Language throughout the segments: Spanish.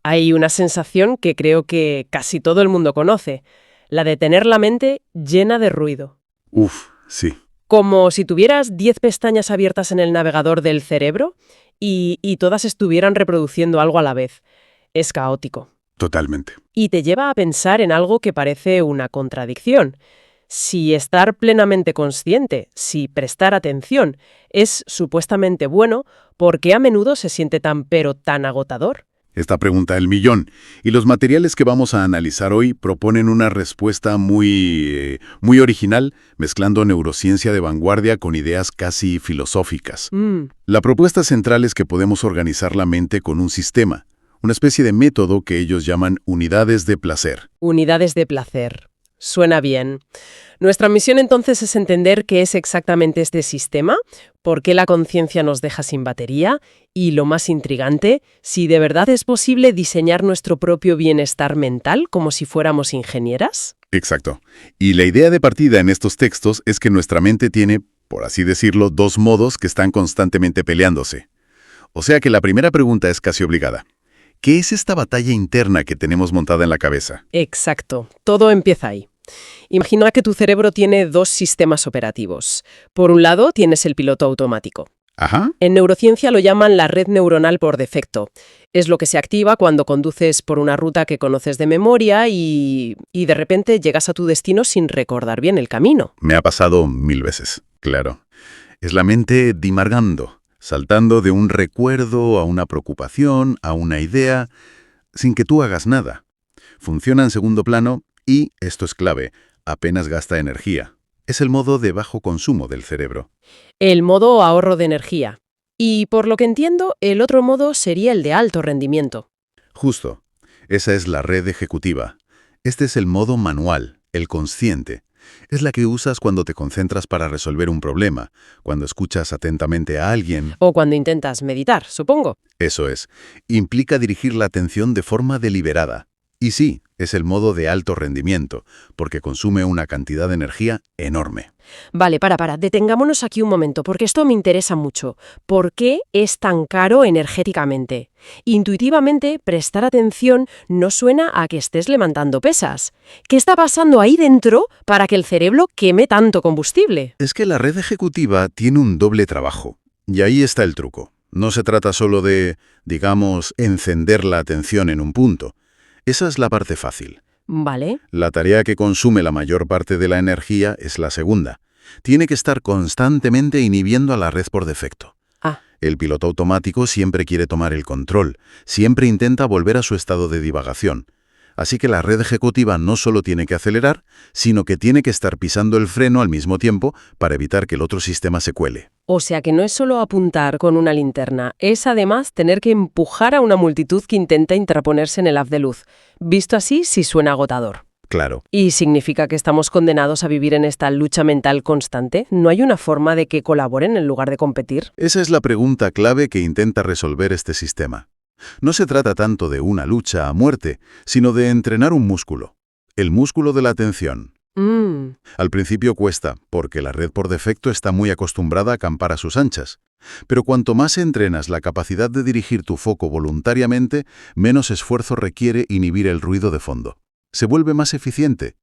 Hay una sensación que creo que casi todo el mundo conoce, la de tener la mente llena de ruido. Uf, sí, Como si tuvieras 10 pestañas abiertas en el navegador del cerebro y todas estuvieran reproduciendo algo a la vez. Es caótico. totalmente. Y te lleva a pensar en algo que parece una contradicción. Si estar plenamente consciente, si prestar atención, es supuestamente bueno, ¿por qué a menudo se siente tan pero tan agotador? Esta pregunta del millón. Y los materiales que vamos a analizar hoy proponen una respuesta muy original, mezclando neurociencia de vanguardia con ideas casi filosóficas. La propuesta central es que podemos organizar la mente con un sistema, una especie de método que ellos llaman unidades de placer. Unidades de placer. Suena bien. Nuestra misión entonces es entender qué es exactamente este sistema, por qué la conciencia nos deja sin batería y, lo más intrigante, si de verdad es posible diseñar nuestro propio bienestar mental como si fuéramos ingenieras. Exacto. Y la idea de partida en estos textos es que nuestra mente tiene, por así decirlo, dos modos que están constantemente peleándose. O sea que la primera pregunta es casi obligada. ¿Qué es esta batalla interna que tenemos montada en la cabeza? Exacto. Todo empieza ahí. Imagina que tu cerebro tiene dos sistemas operativos. Por un lado, tienes el piloto automático. Ajá. En neurociencia lo llaman la red neuronal por defecto. Es lo que se activa cuando conduces por una ruta que conoces de memoria y de repente llegas a tu destino sin recordar bien el camino. Me ha pasado 1000 veces, claro. Es la mente dimargando, saltando de un recuerdo a una preocupación, a una idea, sin que tú hagas nada. Funciona en segundo plano y, esto es clave, apenas gasta energía. Es el modo de bajo consumo del cerebro. El modo ahorro de energía. Y por lo que entiendo, el otro modo sería el de alto rendimiento. Justo. Esa es la red ejecutiva. Este es el modo manual, el consciente. Es la que usas cuando te concentras para resolver un problema, cuando escuchas atentamente a alguien. O cuando intentas meditar, supongo. Eso es. Implica dirigir la atención de forma deliberada. Y sí, es el modo de alto rendimiento, porque consume una cantidad de energía enorme. Vale, detengámonos aquí un momento, porque esto me interesa mucho. ¿Por qué es tan caro energéticamente? Intuitivamente, prestar atención no suena a que estés levantando pesas. ¿Qué está pasando ahí dentro para que el cerebro queme tanto combustible? Es que la red ejecutiva tiene un doble trabajo. Y ahí está el truco. No se trata solo de, digamos, encender la atención en un punto. Esa es la parte fácil. Vale. La tarea que consume la mayor parte de la energía es la segunda. Tiene que estar constantemente inhibiendo a la red por defecto. El piloto automático siempre quiere tomar el control, siempre intenta volver a su estado de divagación. Así que la red ejecutiva no solo tiene que acelerar, sino que tiene que estar pisando el freno al mismo tiempo para evitar que el otro sistema se cuele. O sea que no es solo apuntar con una linterna, es además tener que empujar a una multitud que intenta interponerse en el haz de luz. Visto así, sí suena agotador. Claro. ¿Y significa que estamos condenados a vivir en esta lucha mental constante? ¿No hay una forma de que colaboren en lugar de competir? Esa es la pregunta clave que intenta resolver este sistema. No se trata tanto de una lucha a muerte, sino de entrenar un músculo. El músculo de la atención. Al principio cuesta, porque la red por defecto está muy acostumbrada a acampar a sus anchas. Pero cuanto más entrenas la capacidad de dirigir tu foco voluntariamente, menos esfuerzo requiere inhibir el ruido de fondo. Se vuelve más eficiente.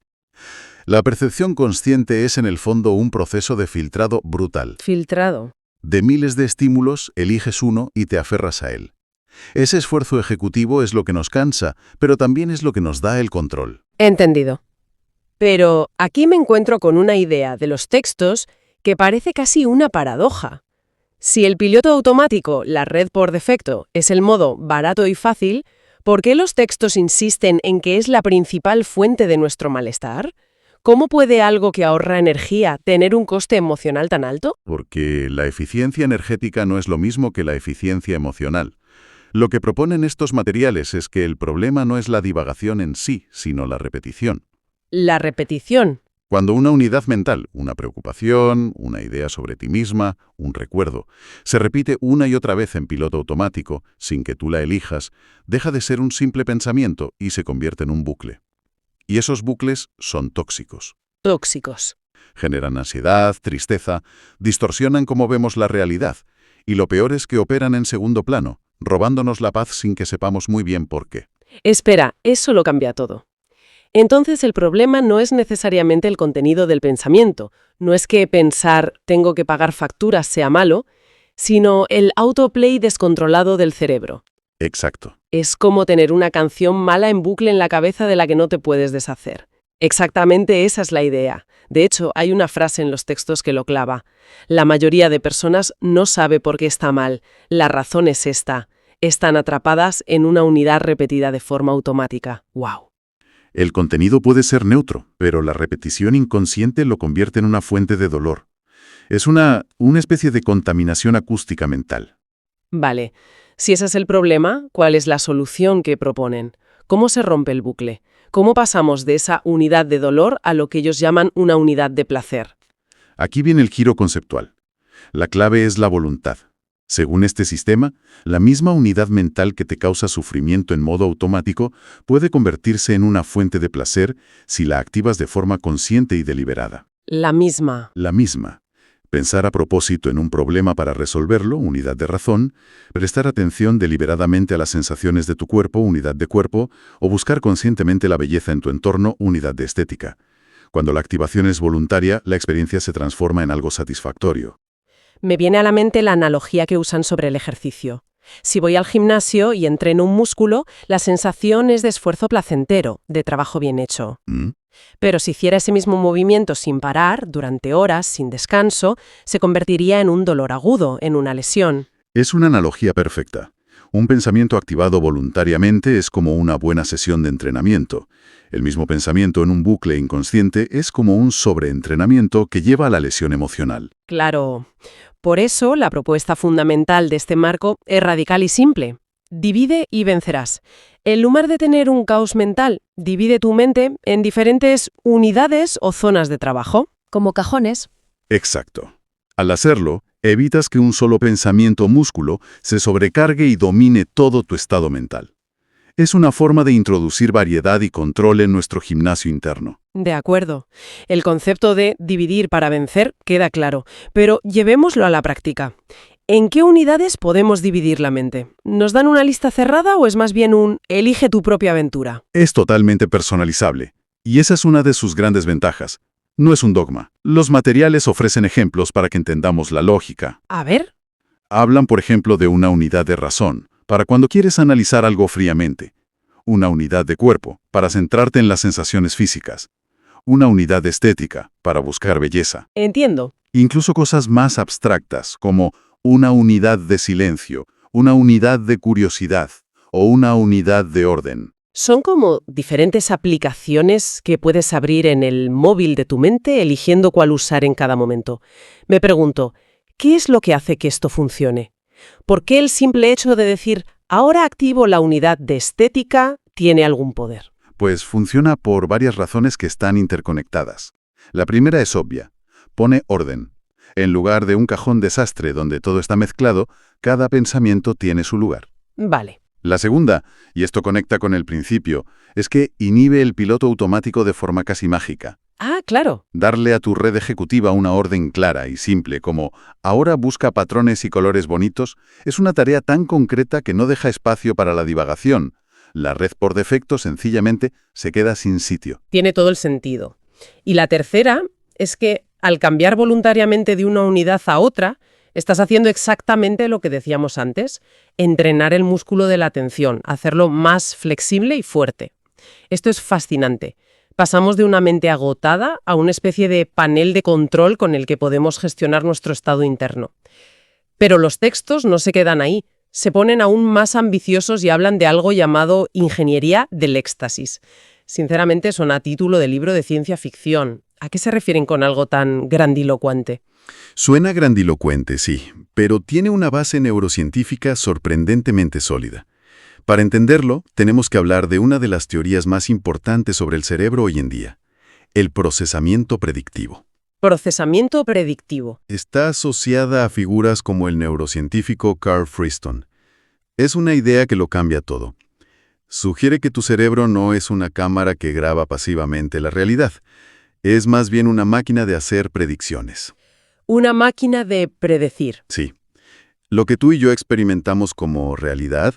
La percepción consciente es en el fondo un proceso de filtrado brutal. Filtrado. De miles de estímulos, eliges uno y te aferras a él. Ese esfuerzo ejecutivo es lo que nos cansa, pero también es lo que nos da el control. Entendido. Pero aquí me encuentro con una idea de los textos que parece casi una paradoja. Si el piloto automático, la red por defecto, es el modo barato y fácil, ¿por qué los textos insisten en que es la principal fuente de nuestro malestar? ¿Cómo puede algo que ahorra energía tener un coste emocional tan alto? Porque la eficiencia energética no es lo mismo que la eficiencia emocional. Lo que proponen estos materiales es que el problema no es la divagación en sí, sino la repetición. La repetición. Cuando una unidad mental, una preocupación, una idea sobre ti misma, un recuerdo, se repite una y otra vez en piloto automático, sin que tú la elijas, deja de ser un simple pensamiento y se convierte en un bucle. Y esos bucles son tóxicos. Tóxicos. Generan ansiedad, tristeza, distorsionan cómo vemos la realidad, y lo peor es que operan en segundo plano, robándonos la paz sin que sepamos muy bien por qué. Espera, eso lo cambia todo. Entonces el problema no es necesariamente el contenido del pensamiento, no es que pensar tengo que pagar facturas sea malo, sino el autoplay descontrolado del cerebro. Exacto. Es como tener una canción mala en bucle en la cabeza de la que no te puedes deshacer. Exactamente esa es la idea. De hecho, hay una frase en los textos que lo clava. La mayoría de personas no sabe por qué está mal. La razón es esta. Están atrapadas en una unidad repetida de forma automática. ¡Wow! El contenido puede ser neutro, pero la repetición inconsciente lo convierte en una fuente de dolor. Es una especie de contaminación acústica mental. Vale. Si ese es el problema, ¿cuál es la solución que proponen? ¿Cómo se rompe el bucle? ¿Cómo pasamos de esa unidad de dolor a lo que ellos llaman una unidad de placer? Aquí viene el giro conceptual. La clave es la voluntad. Según este sistema, la misma unidad mental que te causa sufrimiento en modo automático puede convertirse en una fuente de placer si la activas de forma consciente y deliberada. La misma. La misma. Pensar a propósito en un problema para resolverlo, unidad de razón, prestar atención deliberadamente a las sensaciones de tu cuerpo, unidad de cuerpo, o buscar conscientemente la belleza en tu entorno, unidad de estética. Cuando la activación es voluntaria, la experiencia se transforma en algo satisfactorio. Me viene a la mente la analogía que usan sobre el ejercicio. Si voy al gimnasio y entreno un músculo, la sensación es de esfuerzo placentero, de trabajo bien hecho. ¿Mm? Pero si hiciera ese mismo movimiento sin parar, durante horas, sin descanso, se convertiría en un dolor agudo, en una lesión. Es una analogía perfecta. Un pensamiento activado voluntariamente es como una buena sesión de entrenamiento. El mismo pensamiento en un bucle inconsciente es como un sobreentrenamiento que lleva a la lesión emocional. Claro. Por eso, la propuesta fundamental de este marco es radical y simple. Divide y vencerás. En lugar de tener un caos mental, divide tu mente en diferentes unidades o zonas de trabajo, como cajones. Exacto. Al hacerlo, evitas que un solo pensamiento músculo se sobrecargue y domine todo tu estado mental. Es una forma de introducir variedad y control en nuestro gimnasio interno. De acuerdo. El concepto de dividir para vencer queda claro, pero llevémoslo a la práctica. ¿En qué unidades podemos dividir la mente? ¿Nos dan una lista cerrada o es más bien un elige tu propia aventura? Es totalmente personalizable, y esa es una de sus grandes ventajas. No es un dogma. Los materiales ofrecen ejemplos para que entendamos la lógica. A ver. Hablan, por ejemplo, de una unidad de razón, para cuando quieres analizar algo fríamente. Una unidad de cuerpo, para centrarte en las sensaciones físicas. Una unidad de estética, para buscar belleza. Entiendo. Incluso cosas más abstractas, como una unidad de silencio, una unidad de curiosidad o una unidad de orden. Son como diferentes aplicaciones que puedes abrir en el móvil de tu mente eligiendo cuál usar en cada momento. Me pregunto, ¿qué es lo que hace que esto funcione? ¿Por qué el simple hecho de decir, ahora activo la unidad de estética, tiene algún poder? Pues funciona por varias razones que están interconectadas. La primera es obvia. Pone orden. En lugar de un cajón desastre donde todo está mezclado, cada pensamiento tiene su lugar. Vale. La segunda, y esto conecta con el principio, es que inhibe el piloto automático de forma casi mágica. Ah, claro. Darle a tu red ejecutiva una orden clara y simple como ahora busca patrones y colores bonitos es una tarea tan concreta que no deja espacio para la divagación. La red por defecto sencillamente se queda sin sitio. Tiene todo el sentido. Y la tercera es que al cambiar voluntariamente de una unidad a otra, estás haciendo exactamente lo que decíamos antes, entrenar el músculo de la atención, hacerlo más flexible y fuerte. Esto es fascinante. Pasamos de una mente agotada a una especie de panel de control con el que podemos gestionar nuestro estado interno. Pero los textos no se quedan ahí, se ponen aún más ambiciosos y hablan de algo llamado ingeniería del éxtasis. Sinceramente, suena a título de libro de ciencia ficción. ¿A qué se refieren con algo tan grandilocuente? Suena grandilocuente, sí, pero tiene una base neurocientífica sorprendentemente sólida. Para entenderlo, tenemos que hablar de una de las teorías más importantes sobre el cerebro hoy en día, el procesamiento predictivo. Procesamiento predictivo. Está asociada a figuras como el neurocientífico Carl Friston. Es una idea que lo cambia todo. Sugiere que tu cerebro no es una cámara que graba pasivamente la realidad. Es más bien una máquina de hacer predicciones. Una máquina de predecir. Sí. Lo que tú y yo experimentamos como realidad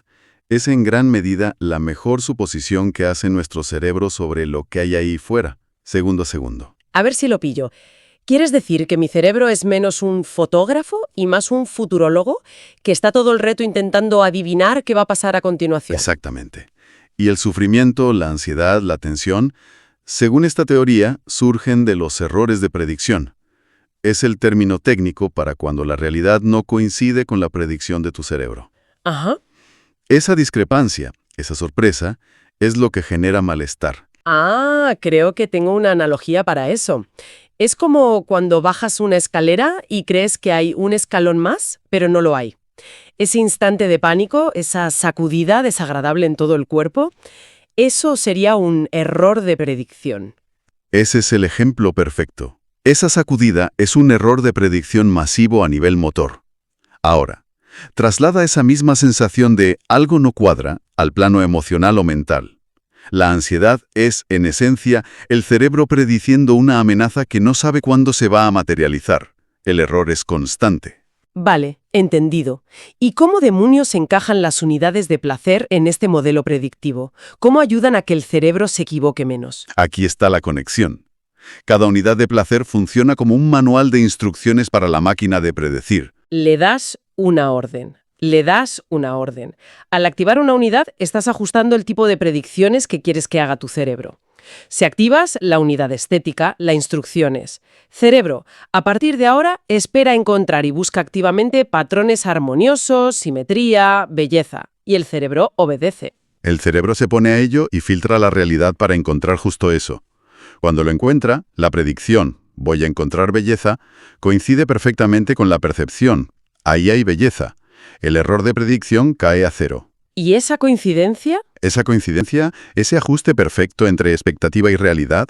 Es en gran medida la mejor suposición que hace nuestro cerebro sobre lo que hay ahí fuera, segundo a segundo. A ver si lo pillo. ¿Quieres decir que mi cerebro es menos un fotógrafo y más un futurólogo que está todo el rato intentando adivinar qué va a pasar a continuación? Exactamente. Y el sufrimiento, la ansiedad, la tensión, según esta teoría, surgen de los errores de predicción. Es el término técnico para cuando la realidad no coincide con la predicción de tu cerebro. Ajá. Esa discrepancia, esa sorpresa, es lo que genera malestar. Ah, creo que tengo una analogía para eso. Es como cuando bajas una escalera y crees que hay un escalón más, pero no lo hay. Ese instante de pánico, esa sacudida desagradable en todo el cuerpo, eso sería un error de predicción. Ese es el ejemplo perfecto. Esa sacudida es un error de predicción masivo a nivel motor. Ahora, traslada esa misma sensación de algo no cuadra al plano emocional o mental. La ansiedad es, en esencia, el cerebro prediciendo una amenaza que no sabe cuándo se va a materializar. El error es constante. Vale, entendido. ¿Y cómo demonios encajan las unidades de placer en este modelo predictivo? ¿Cómo ayudan a que el cerebro se equivoque menos? Aquí está la conexión. Cada unidad de placer funciona como un manual de instrucciones para la máquina de predecir. Le das una orden. Le das una orden. Al activar una unidad, estás ajustando el tipo de predicciones que quieres que haga tu cerebro. Si activas la unidad estética, la instrucción es: cerebro, a partir de ahora, espera encontrar y busca activamente patrones armoniosos, simetría, belleza. Y el cerebro obedece. El cerebro se pone a ello y filtra la realidad para encontrar justo eso. Cuando lo encuentra, la predicción, voy a encontrar belleza, coincide perfectamente con la percepción. Ahí hay belleza. El error de predicción cae a cero. ¿Y esa coincidencia? Esa coincidencia, ese ajuste perfecto entre expectativa y realidad,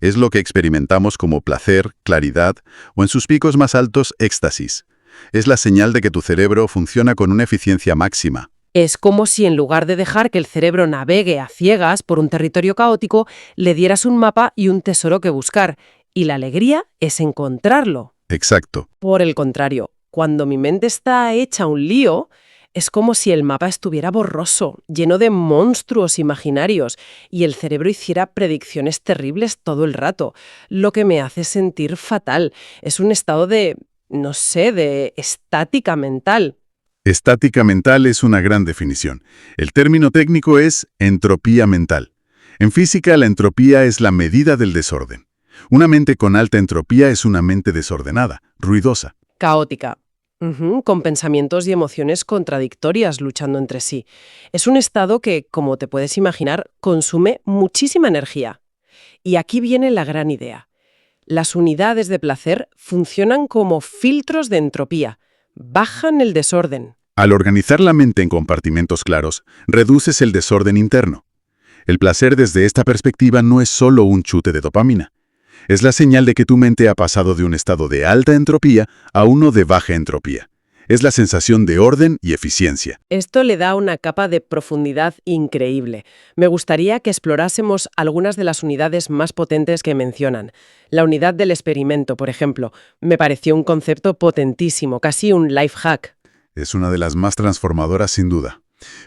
es lo que experimentamos como placer, claridad o en sus picos más altos, éxtasis. Es la señal de que tu cerebro funciona con una eficiencia máxima. Es como si en lugar de dejar que el cerebro navegue a ciegas por un territorio caótico, le dieras un mapa y un tesoro que buscar. Y la alegría es encontrarlo. Exacto. Por el contrario, cuando mi mente está hecha un lío, es como si el mapa estuviera borroso, lleno de monstruos imaginarios, y el cerebro hiciera predicciones terribles todo el rato, lo que me hace sentir fatal. Es un estado de, no sé, de estática mental. Estática mental es una gran definición. El término técnico es entropía mental. En física, la entropía es la medida del desorden. Una mente con alta entropía es una mente desordenada, ruidosa. Caótica. Con pensamientos y emociones contradictorias luchando entre sí. Es un estado que, como te puedes imaginar, consume muchísima energía. Y aquí viene la gran idea. Las unidades de placer funcionan como filtros de entropía. Bajan el desorden. Al organizar la mente en compartimentos claros, reduces el desorden interno. El placer desde esta perspectiva no es solo un chute de dopamina. Es la señal de que tu mente ha pasado de un estado de alta entropía a uno de baja entropía. Es la sensación de orden y eficiencia. Esto le da una capa de profundidad increíble. Me gustaría que explorásemos algunas de las unidades más potentes que mencionan. La unidad del experimento, por ejemplo, me pareció un concepto potentísimo, casi un life hack. Es una de las más transformadoras sin duda.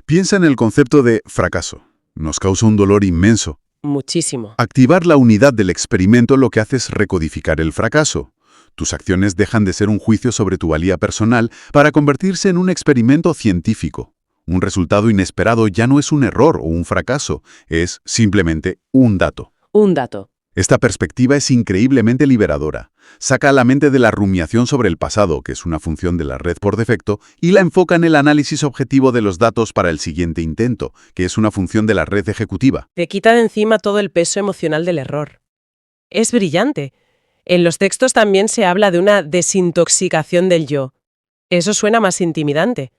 Piensa en el concepto de fracaso. Nos causa un dolor inmenso. Muchísimo. Activar la unidad del experimento lo que hace es recodificar el fracaso. Tus acciones dejan de ser un juicio sobre tu valía personal para convertirse en un experimento científico. Un resultado inesperado ya no es un error o un fracaso, es simplemente un dato. Un dato. Esta perspectiva es increíblemente liberadora. Saca a la mente de la rumiación sobre el pasado, que es una función de la red por defecto, y la enfoca en el análisis objetivo de los datos para el siguiente intento, que es una función de la red ejecutiva. Te quita de encima todo el peso emocional del error. Es brillante. En los textos también se habla de una desintoxicación del yo. Eso suena más intimidante.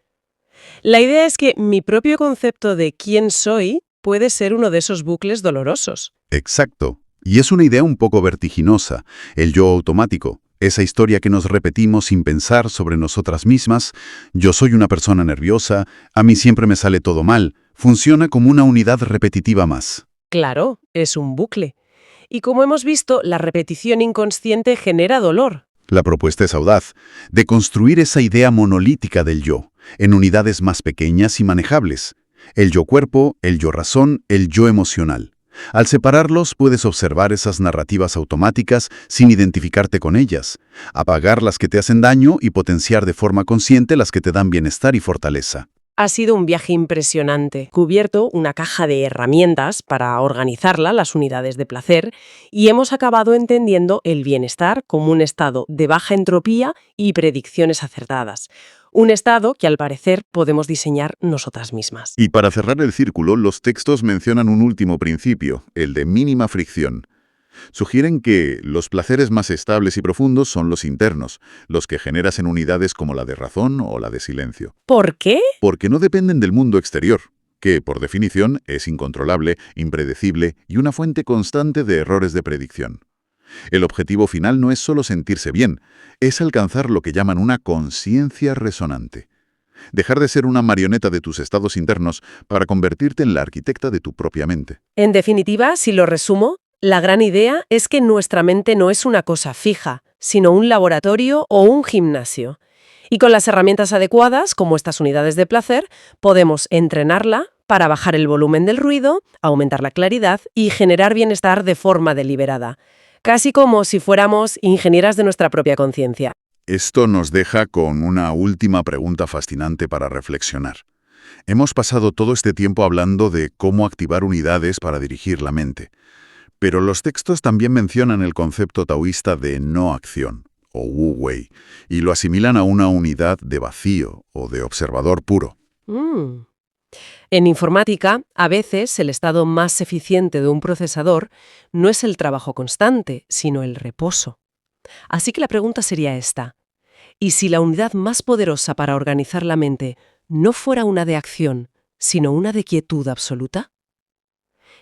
La idea es que mi propio concepto de quién soy puede ser uno de esos bucles dolorosos. Exacto. Y es una idea un poco vertiginosa, el yo automático, esa historia que nos repetimos sin pensar sobre nosotras mismas. Yo soy una persona nerviosa, a mí siempre me sale todo mal, funciona como una unidad repetitiva más. Claro, es un bucle. Y como hemos visto, la repetición inconsciente genera dolor. La propuesta es audaz, de construir esa idea monolítica del yo, en unidades más pequeñas y manejables. El yo-cuerpo, el yo-razón, el yo emocional. Al separarlos, puedes observar esas narrativas automáticas sin identificarte con ellas, apagar las que te hacen daño y potenciar de forma consciente las que te dan bienestar y fortaleza. Ha sido un viaje impresionante. Cubierto una caja de herramientas para organizarla, las unidades de placer, y hemos acabado entendiendo el bienestar como un estado de baja entropía y predicciones acertadas. Un estado que al parecer podemos diseñar nosotras mismas. Y para cerrar el círculo, los textos mencionan un último principio, el de mínima fricción. Sugieren que los placeres más estables y profundos son los internos, los que generas en unidades como la de razón o la de silencio. ¿Por qué? Porque no dependen del mundo exterior, que, por definición, es incontrolable, impredecible y una fuente constante de errores de predicción. El objetivo final no es solo sentirse bien, es alcanzar lo que llaman una conciencia resonante. Dejar de ser una marioneta de tus estados internos para convertirte en la arquitecta de tu propia mente. En definitiva, si lo resumo, la gran idea es que nuestra mente no es una cosa fija, sino un laboratorio o un gimnasio. Y con las herramientas adecuadas, como estas unidades de placer, podemos entrenarla para bajar el volumen del ruido, aumentar la claridad y generar bienestar de forma deliberada. Casi como si fuéramos ingenieras de nuestra propia conciencia. Esto nos deja con una última pregunta fascinante para reflexionar. Hemos pasado todo este tiempo hablando de cómo activar unidades para dirigir la mente. Pero los textos también mencionan el concepto taoísta de no acción, o Wu Wei, y lo asimilan a una unidad de vacío o de observador puro. En informática, a veces el estado más eficiente de un procesador no es el trabajo constante, sino el reposo. Así que la pregunta sería esta: ¿y si la unidad más poderosa para organizar la mente no fuera una de acción, sino una de quietud absoluta?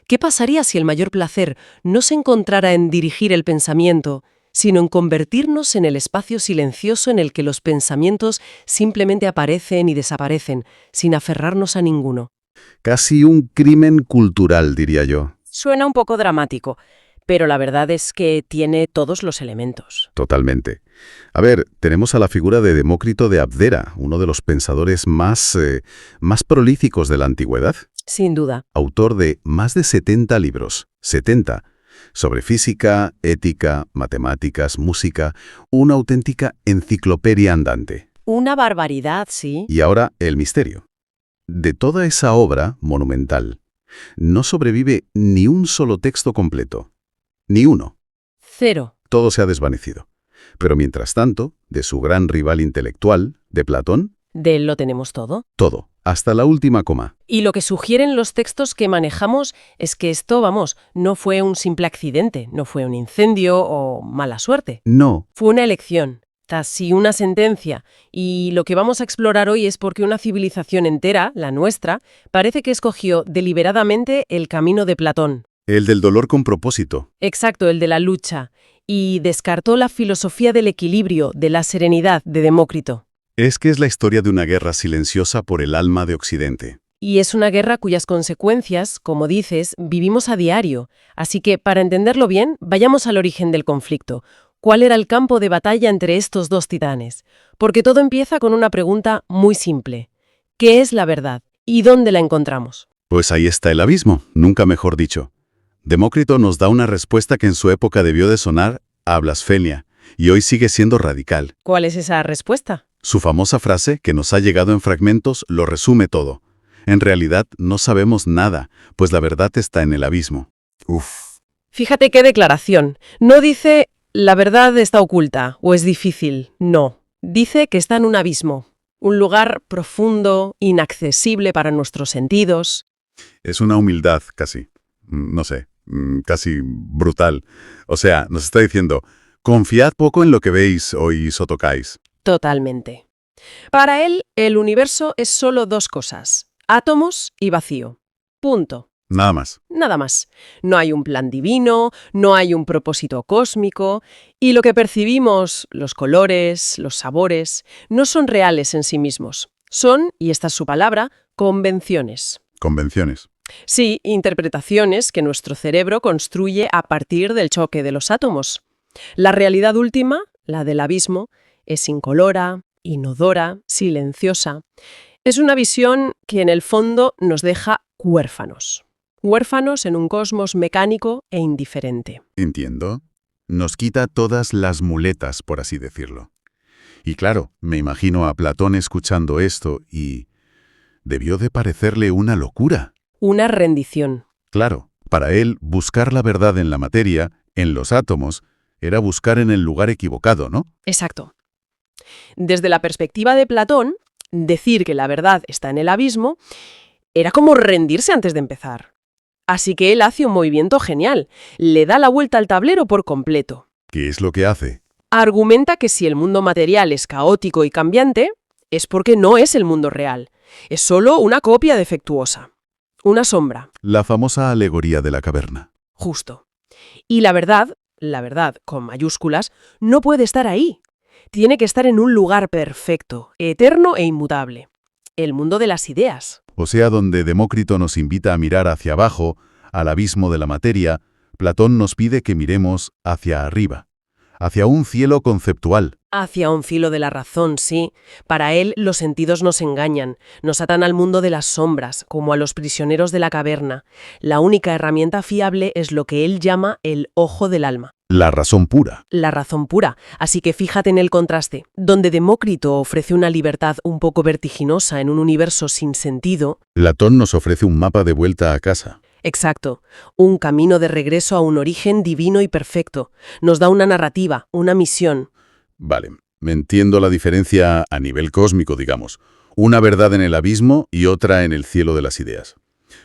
¿Qué pasaría si el mayor placer no se encontrara en dirigir el pensamiento, sino en convertirnos en el espacio silencioso en el que los pensamientos simplemente aparecen y desaparecen, sin aferrarnos a ninguno? Casi un crimen cultural, diría yo. Suena un poco dramático, pero la verdad es que tiene todos los elementos. Totalmente. A ver, tenemos a la figura de Demócrito de Abdera, uno de los pensadores más prolíficos de la antigüedad. Sin duda. Autor de más de 70 libros, 70, sobre física, ética, matemáticas, música, una auténtica enciclopedia andante. Una barbaridad, sí. Y ahora el misterio. De toda esa obra monumental, no sobrevive ni un solo texto completo. Ni uno. Cero. Todo se ha desvanecido. Pero mientras tanto, de su gran rival intelectual, de Platón, ¿De él lo tenemos todo? todo, hasta la última coma. Y lo que sugieren los textos que manejamos es que esto, no fue un simple accidente, no fue un incendio o mala suerte. No, Fue una elección, casi una sentencia. Y lo que vamos a explorar hoy es por qué una civilización entera, la nuestra, parece que escogió deliberadamente el camino de Platón. el del dolor con propósito. Exacto, el de la lucha. Y descartó la filosofía del equilibrio, de la serenidad de Demócrito. Es que es la historia de una guerra silenciosa por el alma de Occidente. Y es una guerra cuyas consecuencias, como dices, vivimos a diario. Así que, para entenderlo bien, vayamos al origen del conflicto. ¿Cuál era el campo de batalla entre estos dos titanes? Porque todo empieza con una pregunta muy simple. ¿Qué es la verdad? ¿Y dónde la encontramos? Pues ahí está el abismo, nunca mejor dicho. Demócrito nos da una respuesta que en su época debió de sonar a blasfemia, y hoy sigue siendo radical. ¿Cuál es esa respuesta? Su famosa frase, que nos ha llegado en fragmentos, lo resume todo. En realidad, no sabemos nada, pues la verdad está en el abismo. Uf. Fíjate qué declaración. No dice, la verdad está oculta o es difícil. No. Dice que está en un abismo. Un lugar profundo, inaccesible para nuestros sentidos. Es una humildad casi, no sé, casi brutal. O sea, nos está diciendo, confiad poco en lo que veis, oís o tocáis. Totalmente. Para él, el universo es solo dos cosas: átomos y vacío. Punto. Nada más. Nada más. No hay un plan divino, no hay un propósito cósmico, y lo que percibimos, los colores, los sabores, no son reales en sí mismos. Son, y esta es su palabra, convenciones. Convenciones. Sí, interpretaciones que nuestro cerebro construye a partir del choque de los átomos. La realidad última, la del abismo, es incolora, inodora, silenciosa. Es una visión que en el fondo nos deja huérfanos. Huérfanos en un cosmos mecánico e indiferente. Entiendo. Nos quita todas las muletas, por así decirlo. Y claro, me imagino a Platón escuchando esto y debió de parecerle una locura. Una rendición. Claro, para él, buscar la verdad en la materia, en los átomos, era buscar en el lugar equivocado, ¿no? Exacto. Desde la perspectiva de Platón, decir que la verdad está en el abismo era como rendirse antes de empezar. Así que él hace un movimiento genial. Le da la vuelta al tablero por completo. ¿Qué es lo que hace? Argumenta que si el mundo material es caótico y cambiante, es porque no es el mundo real. Es solo una copia defectuosa. Una sombra. La famosa alegoría de la caverna. Justo. Y la verdad con mayúsculas, no puede estar ahí. Tiene que estar en un lugar perfecto, eterno e inmutable. El mundo de las ideas. O sea, donde Demócrito nos invita a mirar hacia abajo, al abismo de la materia, Platón nos pide que miremos hacia arriba, hacia un cielo conceptual. Hacia un filo de la razón, sí. Para él, los sentidos nos engañan, nos atan al mundo de las sombras, como a los prisioneros de la caverna. La única herramienta fiable es lo que él llama el ojo del alma. La razón pura. La razón pura. Así que fíjate en el contraste. Donde Demócrito ofrece una libertad un poco vertiginosa en un universo sin sentido. Platón nos ofrece un mapa de vuelta a casa. Exacto. Un camino de regreso a un origen divino y perfecto. Nos da una narrativa, una misión. Vale, me entiendo la diferencia a nivel cósmico, digamos. Una verdad en el abismo y otra en el cielo de las ideas.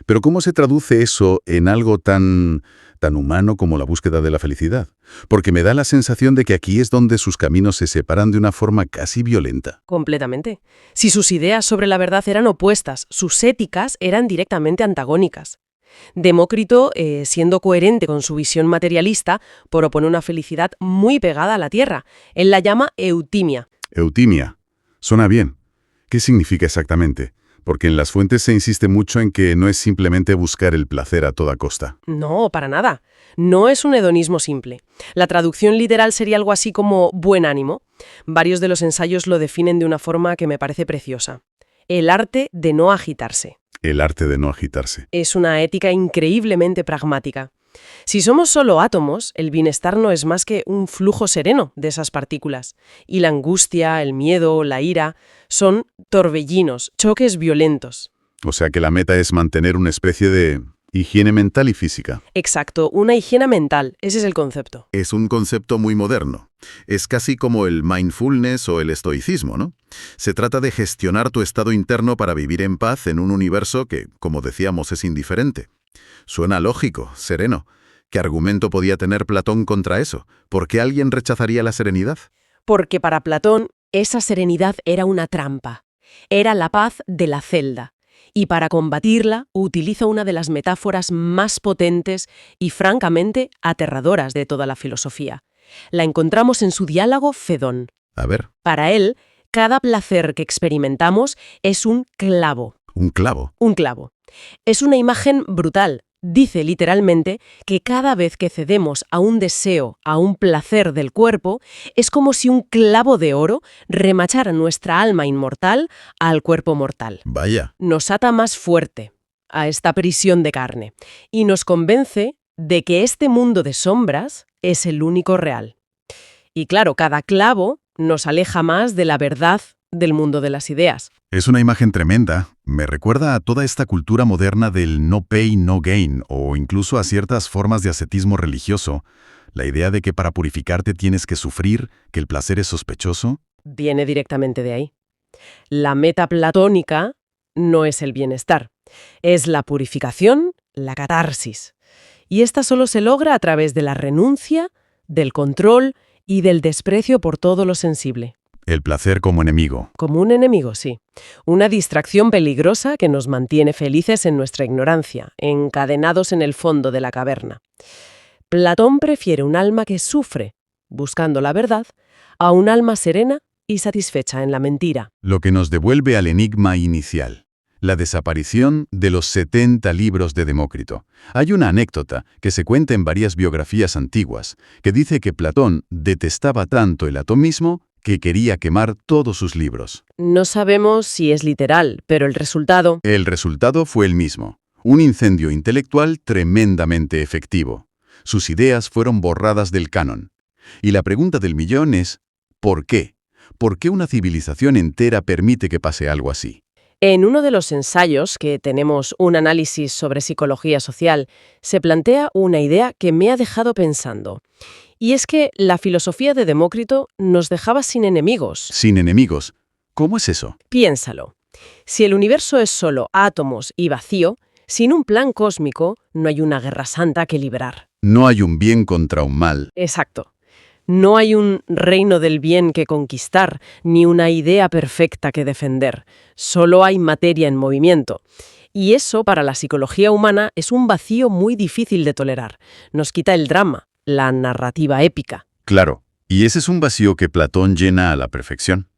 Pero ¿cómo se traduce eso en algo tan humano como la búsqueda de la felicidad? Porque me da la sensación de que aquí es donde sus caminos se separan de una forma casi violenta. Completamente. Si sus ideas sobre la verdad eran opuestas, sus éticas eran directamente antagónicas. Demócrito, siendo coherente con su visión materialista, propone una felicidad muy pegada a la tierra. Él la llama eutimia. Eutimia. Suena bien. ¿Qué significa exactamente? Porque en las fuentes se insiste mucho en que no es simplemente buscar el placer a toda costa. No, para nada. No es un hedonismo simple. La traducción literal sería algo así como buen ánimo. Varios de los ensayos lo definen de una forma que me parece preciosa. El arte de no agitarse. El arte de no agitarse. Es una ética increíblemente pragmática. Si somos solo átomos, el bienestar no es más que un flujo sereno de esas partículas. Y la angustia, el miedo, la ira, son torbellinos, choques violentos. O sea que la meta es mantener una especie de higiene mental y física. Exacto, una higiene mental, ese es el concepto. Es un concepto muy moderno. Es casi como el mindfulness o el estoicismo, ¿no? Se trata de gestionar tu estado interno para vivir en paz en un universo que, como decíamos, es indiferente. Suena lógico, sereno. ¿Qué argumento podía tener Platón contra eso? ¿Por qué alguien rechazaría la serenidad? Porque para Platón, esa serenidad era una trampa. Era la paz de la celda. Y para combatirla, utiliza una de las metáforas más potentes y, francamente, aterradoras de toda la filosofía. La encontramos en su diálogo Fedón. A ver. Para él, cada placer que experimentamos es un clavo. ¿Un clavo? Un clavo. Es una imagen brutal. Dice literalmente que cada vez que cedemos a un deseo, a un placer del cuerpo, es como si un clavo de oro remachara nuestra alma inmortal al cuerpo mortal. Vaya. Nos ata más fuerte a esta prisión de carne y nos convence de que este mundo de sombras es el único real. Y claro, cada clavo nos aleja más de la verdad del mundo de las ideas. Es una imagen tremenda. Me recuerda a toda esta cultura moderna del no pain, no gain, o incluso a ciertas formas de ascetismo religioso. La idea de que para purificarte tienes que sufrir, que el placer es sospechoso. Viene directamente de ahí. La meta platónica no es el bienestar, es la purificación, la catarsis. Y esta solo se logra a través de la renuncia, del control y del desprecio por todo lo sensible. El placer como enemigo. Como un enemigo, sí. Una distracción peligrosa que nos mantiene felices en nuestra ignorancia, encadenados en el fondo de la caverna. Platón prefiere un alma que sufre, buscando la verdad, a un alma serena y satisfecha en la mentira. Lo que nos devuelve al enigma inicial. La desaparición de los 70 libros de Demócrito. Hay una anécdota que se cuenta en varias biografías antiguas que dice que Platón detestaba tanto el atomismo que quería quemar todos sus libros. No sabemos si es literal, pero el resultado... El resultado fue el mismo, un incendio intelectual tremendamente efectivo. Sus ideas fueron borradas del canon. Y la pregunta del millón es, ¿por qué? ¿Por qué una civilización entera permite que pase algo así? En uno de los ensayos, que tenemos un análisis sobre psicología social, se plantea una idea que me ha dejado pensando. Y es que la filosofía de Demócrito nos dejaba sin enemigos. Sin enemigos. ¿Cómo es eso? Piénsalo. Si el universo es solo átomos y vacío, sin un plan cósmico no hay una guerra santa que librar. No hay un bien contra un mal. Exacto. No hay un reino del bien que conquistar, ni una idea perfecta que defender. Solo hay materia en movimiento. Y eso, para la psicología humana, es un vacío muy difícil de tolerar. Nos quita el drama, la narrativa épica. Claro, y ese es un vacío que Platón llena a la perfección.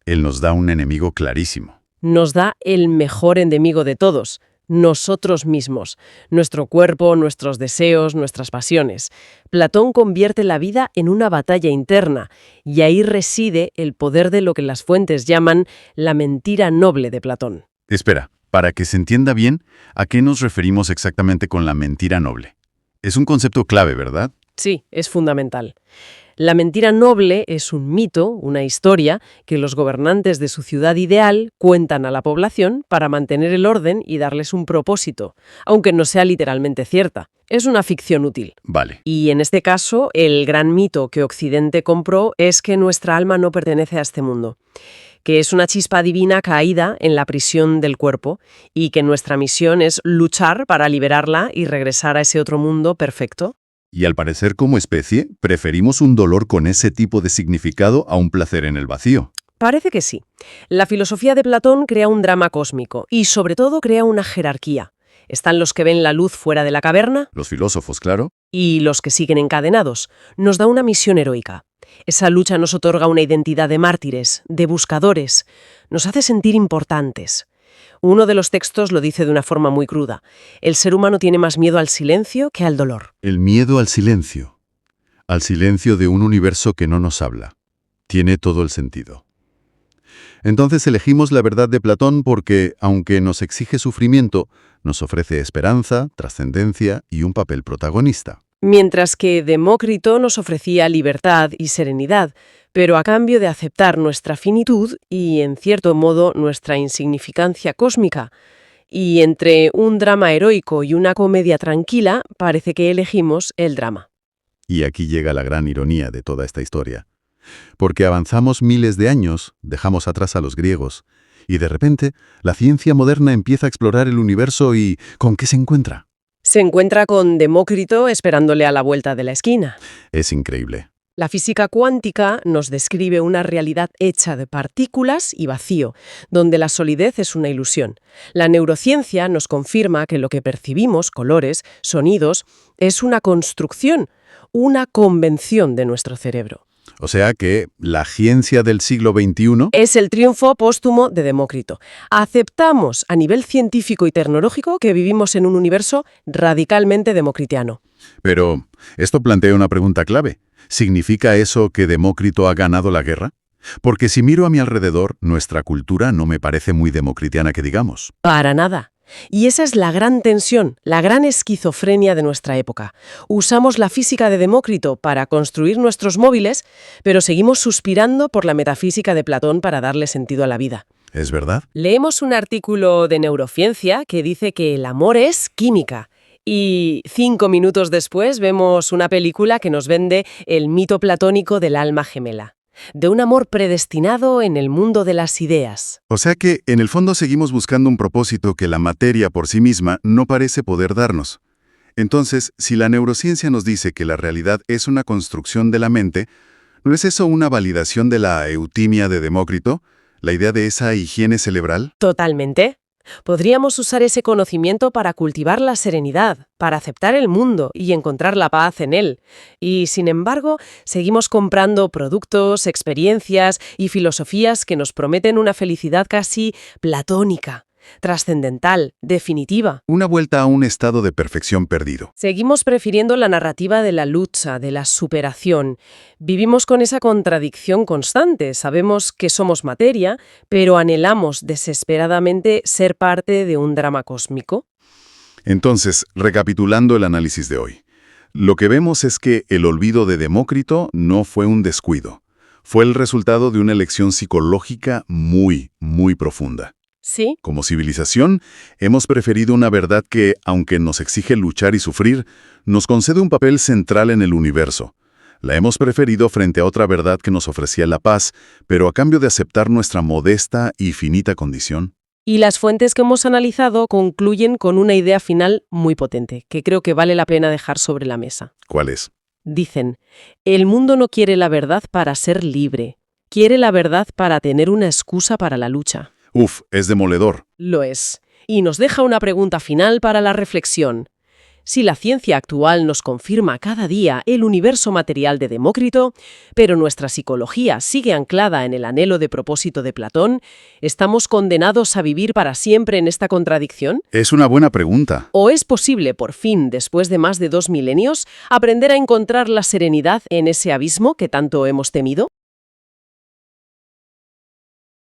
Él nos da un enemigo clarísimo. Nos da el mejor enemigo de todos, nosotros mismos, nuestro cuerpo, nuestros deseos, nuestras pasiones. Platón convierte la vida en una batalla interna, y ahí reside el poder de lo que las fuentes llaman la mentira noble de Platón. Espera, para que se entienda bien, ¿a qué nos referimos exactamente con la mentira noble? Es un concepto clave, ¿verdad? Sí, es fundamental. La mentira noble es un mito, una historia, que los gobernantes de su ciudad ideal cuentan a la población para mantener el orden y darles un propósito, aunque no sea literalmente cierta. Es una ficción útil. Vale. Y en este caso, el gran mito que Occidente compró es que nuestra alma no pertenece a este mundo, que es una chispa divina caída en la prisión del cuerpo y que nuestra misión es luchar para liberarla y regresar a ese otro mundo perfecto. Y al parecer, como especie, preferimos un dolor con ese tipo de significado a un placer en el vacío. Parece que sí. La filosofía de Platón crea un drama cósmico y, sobre todo, crea una jerarquía. Están los que ven la luz fuera de la caverna Los filósofos, claro. y los que siguen encadenados. Nos da una misión heroica. Esa lucha nos otorga una identidad de mártires, de buscadores. Nos hace sentir importantes. Uno de los textos lo dice de una forma muy cruda. El ser humano tiene más miedo al silencio que al dolor. El miedo al silencio de un universo que no nos habla. Tiene todo el sentido. Entonces elegimos la verdad de Platón porque, aunque nos exige sufrimiento, nos ofrece esperanza, trascendencia y un papel protagonista. Mientras que Demócrito nos ofrecía libertad y serenidad, pero a cambio de aceptar nuestra finitud y, en cierto modo, nuestra insignificancia cósmica. Y entre un drama heroico y una comedia tranquila, parece que elegimos el drama. Y aquí llega la gran ironía de toda esta historia. Porque avanzamos miles de años, dejamos atrás a los griegos, y de repente la ciencia moderna empieza a explorar el universo y ¿con qué se encuentra? Se encuentra con Demócrito esperándole a la vuelta de la esquina. Es increíble. La física cuántica nos describe una realidad hecha de partículas y vacío, donde la solidez es una ilusión. La neurociencia nos confirma que lo que percibimos, colores, sonidos, es una construcción, una convención de nuestro cerebro. O sea que la ciencia del siglo XXI... Es el triunfo póstumo de Demócrito. Aceptamos a nivel científico y tecnológico que vivimos en un universo radicalmente democritiano. Pero esto plantea una pregunta clave. ¿Significa eso que Demócrito ha ganado la guerra? Porque si miro a mi alrededor, nuestra cultura no me parece muy democritiana que digamos. Para nada. Y esa es la gran tensión, la gran esquizofrenia de nuestra época. Usamos la física de Demócrito para construir nuestros móviles, pero seguimos suspirando por la metafísica de Platón para darle sentido a la vida. ¿Es verdad? Leemos un artículo de neurociencia que dice que el amor es química. Y 5 minutos después vemos una película que nos vende el mito platónico del alma gemela, de un amor predestinado en el mundo de las ideas. O sea que, en el fondo, seguimos buscando un propósito que la materia por sí misma no parece poder darnos. Entonces, si la neurociencia nos dice que la realidad es una construcción de la mente, ¿no es eso una validación de la eutimia de Demócrito? ¿La idea de esa higiene cerebral? Totalmente. Podríamos usar ese conocimiento para cultivar la serenidad, para aceptar el mundo y encontrar la paz en él. Y, sin embargo, seguimos comprando productos, experiencias y filosofías que nos prometen una felicidad casi platónica. trascendental, definitiva. Una vuelta a un estado de perfección perdido. Seguimos prefiriendo la narrativa de la lucha, de la superación. Vivimos con esa contradicción constante. Sabemos que somos materia, pero anhelamos desesperadamente ser parte de un drama cósmico. Entonces, recapitulando el análisis de hoy, lo que vemos es que el olvido de Demócrito no fue un descuido. Fue el resultado de una elección psicológica muy, muy profunda. Sí. Como civilización, hemos preferido una verdad que, aunque nos exige luchar y sufrir, nos concede un papel central en el universo. La hemos preferido frente a otra verdad que nos ofrecía la paz, pero a cambio de aceptar nuestra modesta y finita condición. Y las fuentes que hemos analizado concluyen con una idea final muy potente, que creo que vale la pena dejar sobre la mesa. ¿Cuál es? Dicen, el mundo no quiere la verdad para ser libre, quiere la verdad para tener una excusa para la lucha. Uf, es demoledor. Lo es. Y nos deja una pregunta final para la reflexión. Si la ciencia actual nos confirma cada día el universo material de Demócrito, pero nuestra psicología sigue anclada en el anhelo de propósito de Platón, ¿estamos condenados a vivir para siempre en esta contradicción? Es una buena pregunta. ¿O es posible, por fin, después de más de 2 milenios, aprender a encontrar la serenidad en ese abismo que tanto hemos temido?